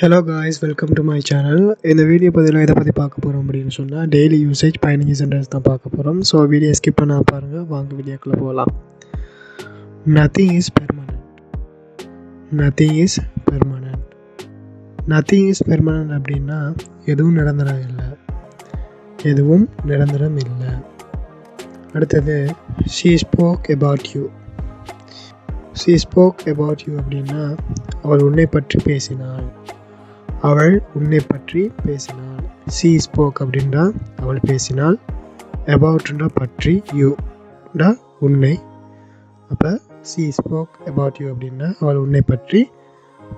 Hello guys, welcome to my channel. இந்த video பதிவில் எதை பற்றி பார்க்க போகிறோம் அப்படின்னு சொன்னால், டெய்லி யூசேஜ் 15 சென்டென்ஸ் தான் பார்க்க போகிறோம். ஸோ வீடியோ ஸ்கிப் பண்ண பாருங்கள். வாங்க வீடியோக்குள்ளே போகலாம். Nothing is permanent. Nothing is permanent. Nothing is permanent அப்படின்னா எதுவும் நிரந்தரம் இல்லை. எதுவும் நிரந்தரம் இல்லை. அடுத்தது she spoke about you. she spoke about you அப்படின்னா அவள் உன்னை பற்றி பேசினாள். அவள் உன்னை பற்றி பேசினாள். she spoke அப்படின்றா அவள் பேசினாள். aboutன்றா பற்றி, யூடா உன்னை. அப்போ she spoke about you அப்படின்னா அவள் உன்னை பற்றி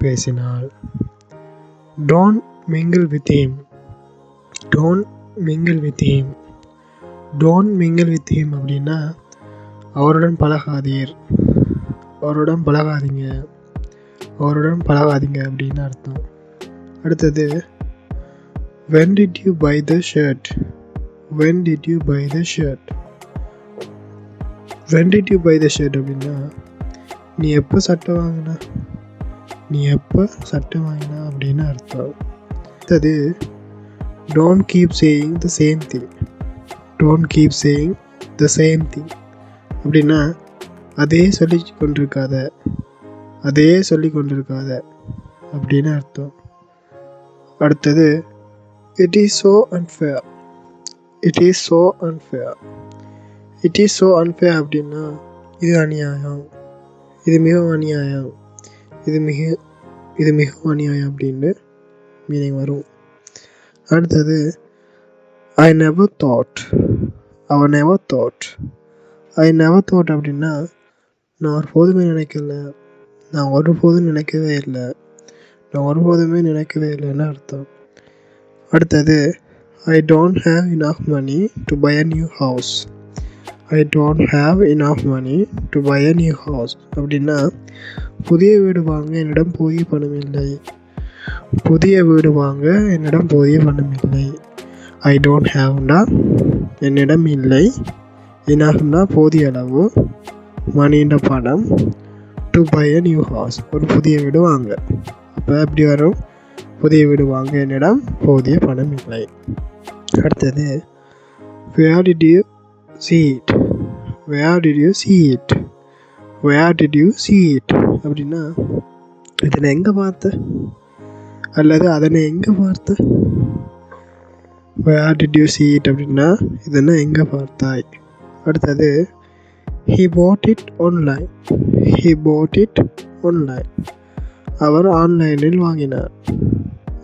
பேசினாள். don't mingle with him. don't mingle with him. don't mingle with him அப்படின்னா அவருடன் பழகாதீர். அவருடன் பழகாதீங்க. அவருடன் பழகாதீங்க அப்படின்னு அர்த்தம். அடுத்தது when did you buy the shirt? when did you buy the shirt? when did you buy the shirt அப்படின்னா நீ எப்போ சட்டை வாங்கினா, நீ எப்போ சட்டை வாங்கினா அப்படின்னு அர்த்தம். அடுத்தது don't keep saying the same thing. don't keep saying the same thing அப்படின்னா அதே சொல்லி கொண்டிருக்காத, அதே சொல்லி கொண்டிருக்காத அப்படின்னு அர்த்தம். அடுத்தது it is so unfair. it is so unfair. it is so unfair அப்படின்னா இது அநியாயம், இது மிகவும் அநியாயம், இது மிகவும் அநியாயம் அப்படின்னு மீனிங் வரும். அடுத்தது I never thought. I never thought. I never thought அப்படின்னா நான் ஒருபோதுமே நினைக்கல, நான் ஒருபோதும் நினைக்கவே இல்லை, நான் ஒருபோதுமே நினைக்கவே இல்லைன்னு அர்த்தம். அடுத்தது I don't have enough money to buy a new house. I don't have enough money to buy a new house அப்படின்னா புதிய வீடு வாங்க என்னிடம் போதிய பணம் இல்லை. புதிய வீடு வாங்க என்னிடம் போதிய பணம் இல்லை. I don't haveனா என்னிடம் இல்லை, enoughனா போதிய அளவு, மணின்ற பணம், to buy a new house ஒரு புதிய வீடு வாங்க. அப்போ எப்படி வரும்? புதிய வீடு வாங்க என்னிடம் போதிய பணம் இல்லை. அடுத்தது where did you see it? where did you see it? where did you see it அப்படின்னா இதனை எங்கே பார்த்த அல்லது அதனை எங்கே பார்த்த. where did you see it அப்படின்னா இதனை எங்கே பார்த்தாய். அடுத்தது he bought it online. he bought it online அவர் ஆன்லைனில் வாங்கினார்.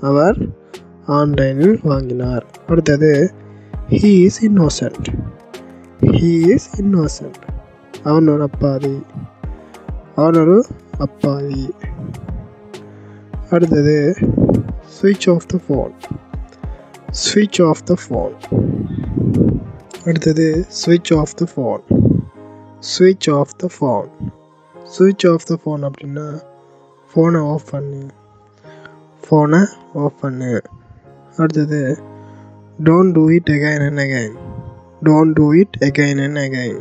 அவர் ஆன்லைனில் வாங்கினார். அடுத்தது he is innocent. he is innocent அவன் ஒரு அப்பாவி, அவன் ஒரு அப்பாவி. அடுத்தது switch off the phone. switch off the phone. அடுத்தது switch off the phone. switch off the phone. switch off the phone அப்படின்னா ஃபோனை ஆஃப் பண்ணு, ஃபோனை ஆஃப் பண்ணு. அடுத்தது don't do it again and again. don't do it again and again.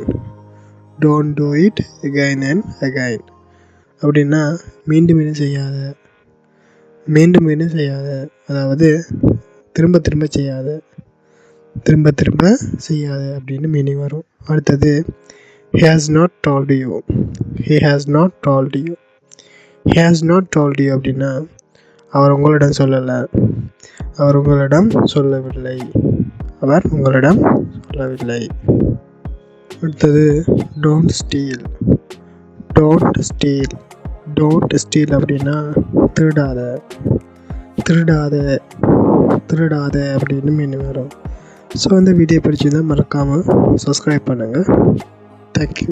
don't do it again and again அப்படின்னா மீண்டும் மீண்டும் செய்யாத, மீண்டும் மீண்டும் செய்யாத, அதாவது திரும்ப திரும்ப செய்யாத, திரும்ப திரும்ப செய்யாத அப்படின்னு மீனிங் வரும். அடுத்தது he has not told you. he has not told you. he has not told you அப்படின்னா அவர் உங்களிடம் சொல்லலை, அவர் உங்களிடம் சொல்லவில்லை, அவர் உங்களிடம் சொல்லவில்லை. அடுத்தது don't steal. don't steal. don't steal அப்படின்னா திருடாத, திருடாத, திருடாத அப்படின்னு மீனிங் வரும். ஸோ இந்த வீடியோ பிடிச்சிருந்தால் மறக்காமல் சப்ஸ்கிரைப் பண்ணுங்கள். தேங்க்யூ.